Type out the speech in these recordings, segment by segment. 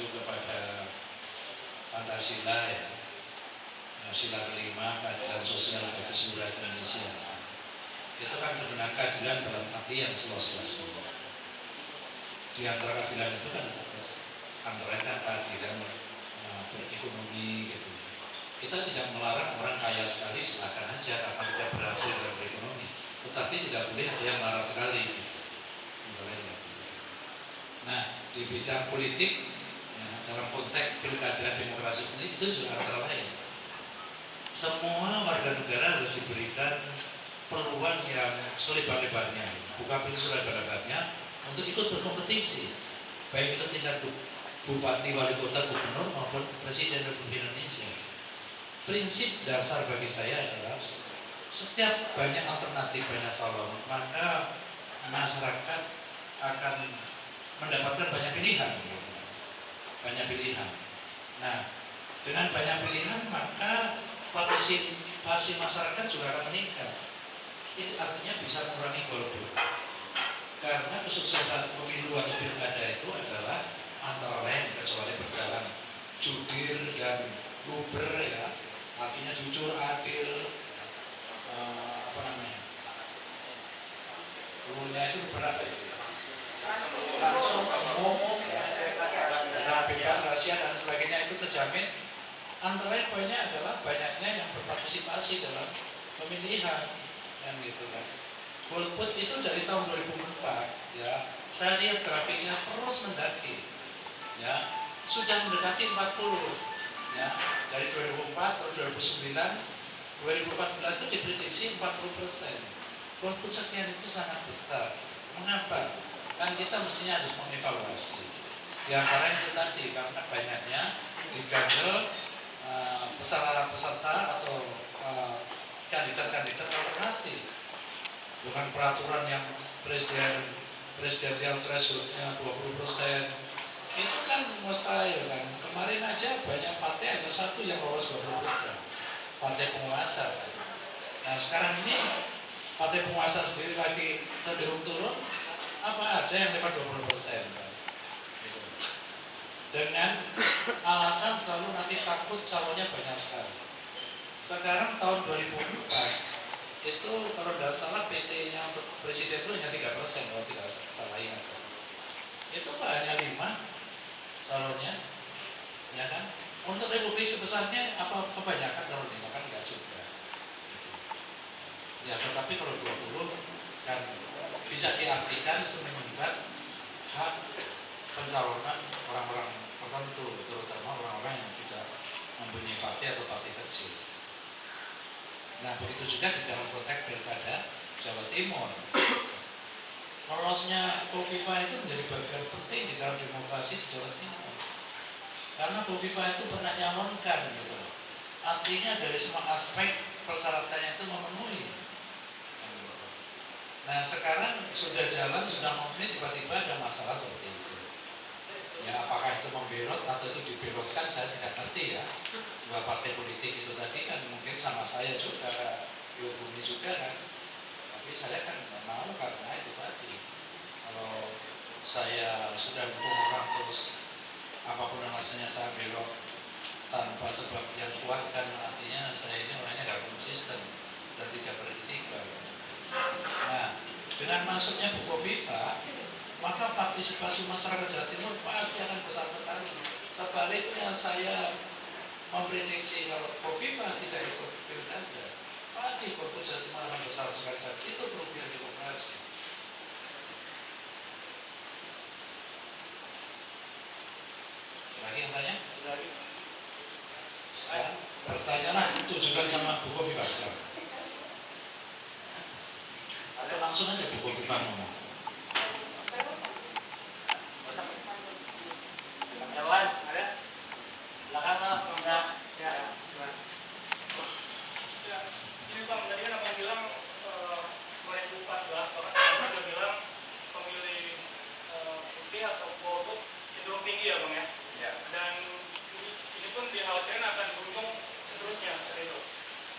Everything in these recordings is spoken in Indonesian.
merujuk kepada Pancasila ya, sila kelima, keadilan sosial bagi seluruh Indonesia. Itu kan sebenarnya keadilan dalam arti yang seluas-luasnya. Di antara keadilan itu kan antara keadilan berekonomi gitu. Kita tidak melarang orang kaya sekali, silakan aja kapan dia berhasil dalam berekonomi. Tetapi tidak boleh ada yang marah sekali. Gitu. Nah, di bidang politik, ya, dalam konteks pilkada demokrasi ini itu juga antara lain. Semua warga negara harus diberikan peluang yang selebar-lebarnya, bukan pintu selebar-lebarnya untuk ikut berkompetisi, baik itu tingkat bupati, wali kota, gubernur maupun presiden Republik Indonesia. Prinsip dasar bagi saya adalah setiap banyak alternatif, banyak calon, maka masyarakat akan mendapatkan banyak pilihan. Banyak pilihan. Nah, dengan banyak pilihan maka partisipasi masyarakat juga akan meningkat. Itu artinya bisa mengurangi golput. Karena kesuksesan pemilu atau pilkada itu adalah antara lain kecuali berjalan jujur dan luber ya, artinya jujur, adil, rule-nya itu berapa ya? Langsung umum, ya, bebas, rahasia dan sebagainya itu terjamin. Antara lain poinnya adalah banyaknya yang berpartisipasi dalam pemilihan, yang gitu kan. Golput itu dari tahun 2004, ya, saya lihat grafiknya terus mendaki, ya, sudah mendekati 40, ya, dari 2004 ke 2009, 2014 itu diprediksi 40%. Golput sekian itu sangat besar. Mengapa? Kan kita mestinya harus mengevaluasi. Di antara itu tadi karena banyaknya diganjel peserta atau kandidat-kandidat alternatif. Dengan peraturan yang presidensial thresholdnya 20%, itu kan mustahil kan. Kemarin aja banyak partai ada satu yang lolos 20%, partai penguasa. Nah sekarang ini partai penguasa sendiri lagi cenderung turun, apa ada yang lewat 20%? Dengan alasan selalu nanti takut calonnya banyak sekali. Sekarang tahun 2004 itu kalau tidak salah PT-nya untuk presiden itu hanya 3% kalau tidak salah ingat. Itu hanya 5 calonnya, ya kan? Untuk republik sebesarnya apa kebanyakan kalau 5 kan nggak juga. Ya tetapi kalau 20 kan bisa diartikan itu menyumbat hak pencalonan orang-orang tertentu, terutama orang-orang yang tidak mempunyai partai atau partai kecil. Nah begitu juga di dalam konteks pilkada Jawa Timur. Lolosnya Kofifa itu menjadi bagian penting di dalam demokrasi di Jawa Timur. Karena Kofifa itu pernah nyalonkan gitu. Artinya dari semua aspek persyaratannya itu memenuhi. Nah sekarang sudah jalan, sudah memenuhi, tiba-tiba ada masalah seperti itu. Ya apakah itu membelot atau itu dibelotkan saya tidak ngerti ya. Dua partai politik itu tadi kan mungkin sama saya juga, Bumi juga kan. Tapi saya kan tidak mau karena itu tadi. Kalau saya sudah dukung orang terus apapun alasannya saya belok tanpa sebab yang kuat kan artinya saya ini orangnya nggak konsisten dan tidak beretika. Nah dengan masuknya Bu Kofifa, maka partisipasi masyarakat Jawa Timur pasti akan besar sekali. Sebaliknya saya memprediksi kalau Kofifa tidak ikut pilkada, pasti golput Jawa Timur akan besar sekali. Itu kerugian demokrasi. Lagi yang tanya? Pertanyaanlah tujukan sama Bu Kofifa sekarang. Atau langsung aja Bu Kofifa ngomong. Jawaban ada? Silakan lah, Bang. Ya, ini Bang, tadi kan Abang bilang 2014, Abang udah bilang pemilih putih atau golput cenderung tinggi ya Bang ya? Ya. Dan ini pun dikhawatirkan akan beruntung seterusnya dari itu.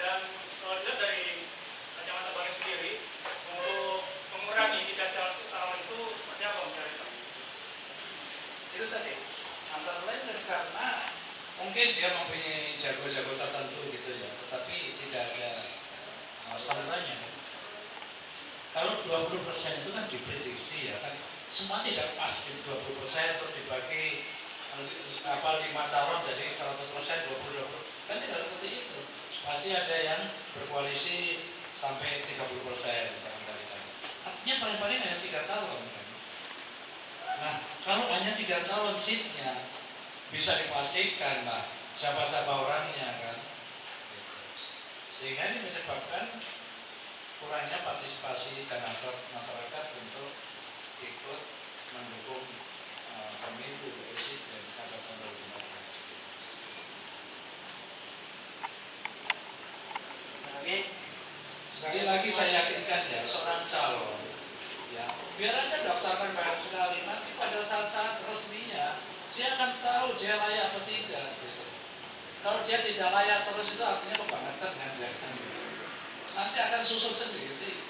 Dan kalau dilihat dari kacamata Bang sendiri, untuk mengurangi indikasi alam itu seperti apa Bang? Itu tadi Antara lain karena mungkin dia mempunyai jago-jago tertentu gitu ya, tetapi tidak ada salurannya. Kalau 20% itu kan diprediksi ya kan, semua tidak pas di 20% untuk dibagi 5 calon jadi 100% 20 kan tidak seperti itu. Pasti ada yang berkoalisi sampai 30% barangkali. Artinya paling-paling hanya 3 calon kan. Nah, kalau hanya 3 calon seatnya bisa dipastikan lah siapa-siapa orangnya kan. Sehingga ini menyebabkan kurangnya partisipasi dan masyarakat untuk ikut mendukung pemilu presiden pada tahun 2014. Sekali lagi saya yakinkan ya, seorang calon ya, biar Anda daftarkan banyak sekali, nanti pada saat-saat resminya dia akan tahu dia layak atau tidak. Kalau dia tidak layak terus itu artinya kebangetan kan ya. Nanti akan susul sendiri.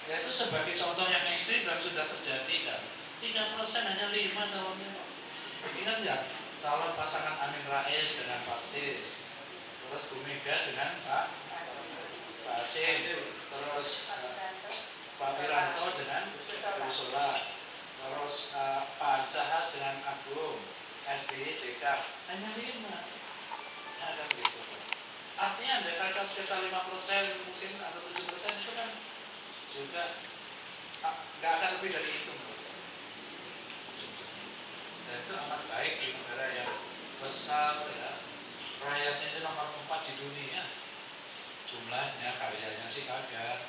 Yaitu sebagai contoh yang ekstrim dan sudah terjadi kan. 3% hanya 5 calonnya. Ingat ya, calon pasangan Amin Rais dengan Pak Sis, terus Bu Mega dengan Pak Sis, terus Pak Wiranto dengan Ursula, terus Pak Ansahas dengan Agung, SBY, JK, hanya 5. Ya kan gitu. Artinya ada kata sekitar 5% mungkin atau 7% itu kan juga nggak akan lebih dari itu menurut saya. Dan itu amat baik di negara yang besar ya, rakyatnya itu nomor 4 di dunia, jumlahnya, karyanya sih kagak.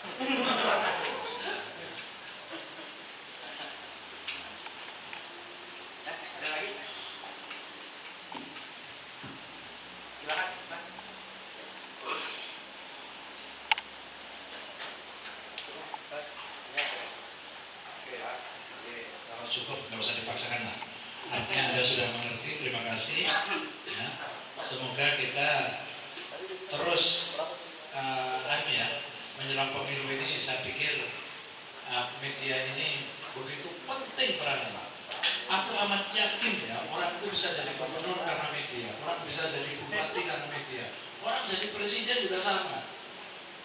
Ada lagi? Silakan, Mas. Kalau cukup nggak usah dipaksakan lah. Artinya Anda sudah mengerti. Terima kasih. Ya. Semoga kita terus menjelang pemilu ini. Saya pikir media ini begitu penting perannya. Aku amat yakin ya, orang itu bisa jadi gubernur karena media, orang bisa jadi bupati karena media, orang jadi presiden juga sama.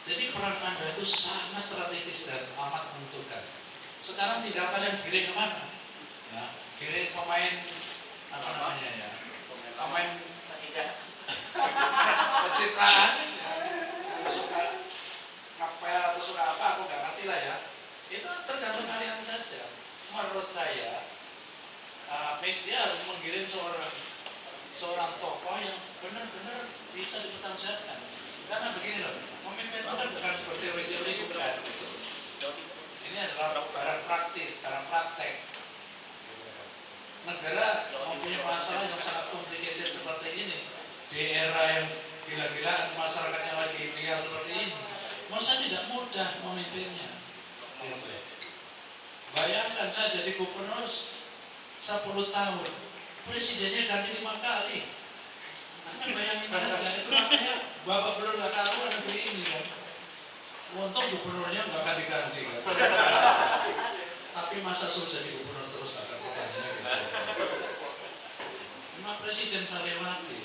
Jadi peran Anda itu sangat strategis dan amat menentukan. Sekarang tinggal kalian giring kemana? Ya, giring pemain apa namanya ya? Pemain pencitraan, ya, suka ngapel atau suka apa? Aku nggak ngerti lah ya. Itu tergantung kalian saja. Menurut saya, media harus menggiring seorang tokoh yang benar-benar bisa dipertanggungjawabkan. Karena begini loh, pemimpin itu kan bukan berteori-teori, bukan. Ini adalah barang praktis, barang praktek. Negara mempunyai masalah yang sangat complicated seperti ini di era yang gila-gilaan, masyarakatnya lagi liar seperti ini. Menurut saya tidak mudah memimpinnya. Bayangkan saya jadi gubernur 10 tahun, presidennya ganti 5 kali. Kan bayangin aja, itu makanya Bapak belum gak karuan negeri ini kan. Untung gubernurnya nggak ganti-ganti kan. Tapi masa suruh jadi gubernur terus gak ganti-gantinya gitu. Cuma presiden saya lewati.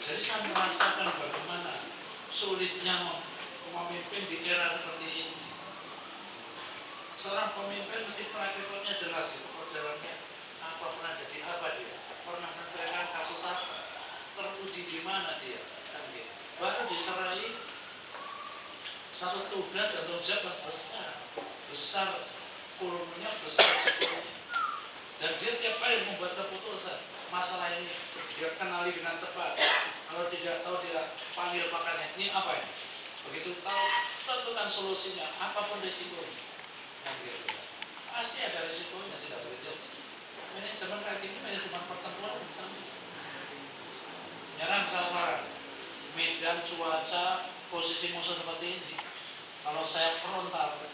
Jadi saya merasakan bagaimana sulitnya memimpin di era seperti ini. Seorang pemimpin mesti track record-nya jelas itu, perjalanannya apa, pernah jadi apa dia, pernah menyelesaikan kasus apa, teruji di mana dia, kan gitu. Baru diserai satu tugas dan tanggung jawab besar volumenya, besar sebetulnya. Dan dia tiap kali membuat keputusan, masalah ini dia kenali dengan cepat. Kalau tidak tahu dia panggil pakarnya, ini apa ini? Begitu tahu, tentukan solusinya, apapun risikonya. Gitu. Pasti ada risikonya, tidak boleh jadi. Manajemen kayak gini, manajemen pertempuran nyerang sasaran, medan, cuaca, posisi musuh seperti ini. Kalau saya frontal,